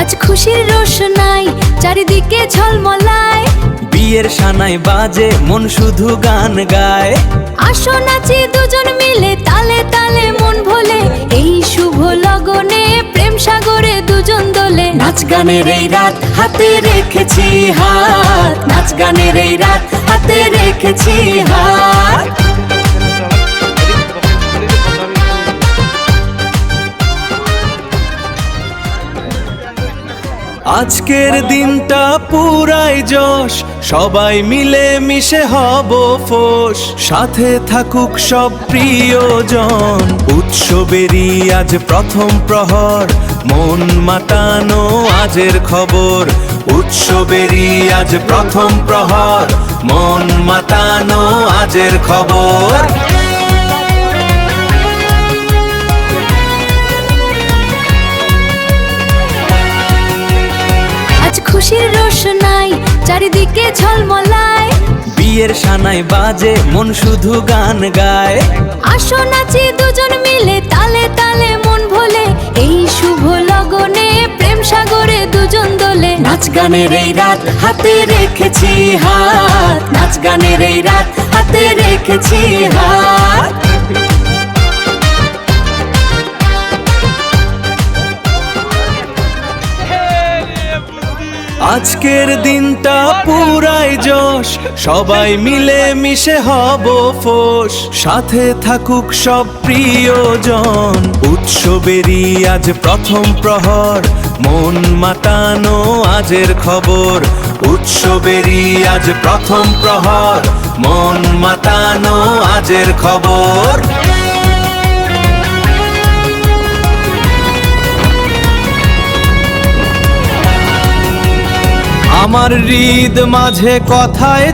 আজ খুশির রোশনাই চারিদিকে ঝলমলায়, বিয়ের সানাই বাজে মন শুধু গান গায়। আসো নাচি দুজন মিলে তালে তালে মন ভোলে, এই শুভ লগনে প্রেম সাগরে দুজন দোলে। নাচ গানের এই রাত হাতে রেখেছি হাত, নাচ গানের এই রাত হাতে রেখেছি হাত। আজকের দিনটা পুরাই যশ, সবাই মিলে মিশে হব ফোস, সাথে থাকুক সব প্রিয়জন। উৎসবেরই আজ প্রথম প্রহর, মন মাতানো আজের খবর। উৎসবেরই আজ প্রথম প্রহর, মন মাতানো আজের খবর। খুশির রোশনাই চারিদিকে ঝলমলায়, বিয়ের সানাই বাজে মন শুধু গান গায়। আসো নাচি দুজন মিলে তালে তালে মন ভোলে, এই শুভ লগনে প্রেম সাগরে দুজন দোলে। নাচ গানের এই রাত হাতে রেখেছি হাত, নাচ গানের এই রাত হাতে রেখেছি হাত। আজকের দিনটা পুরাই যশ, সবাই মিলে মিশে হব ফোস, সাথে থাকুক সব প্রিয়জন। উৎসবেরই আজ প্রথম প্রহর, মন মাতানো আজের খবর। উৎসবেরই আজ প্রথম প্রহর, মন মাতানো আজের খবর। আমার হৃদ মাঝে কথায়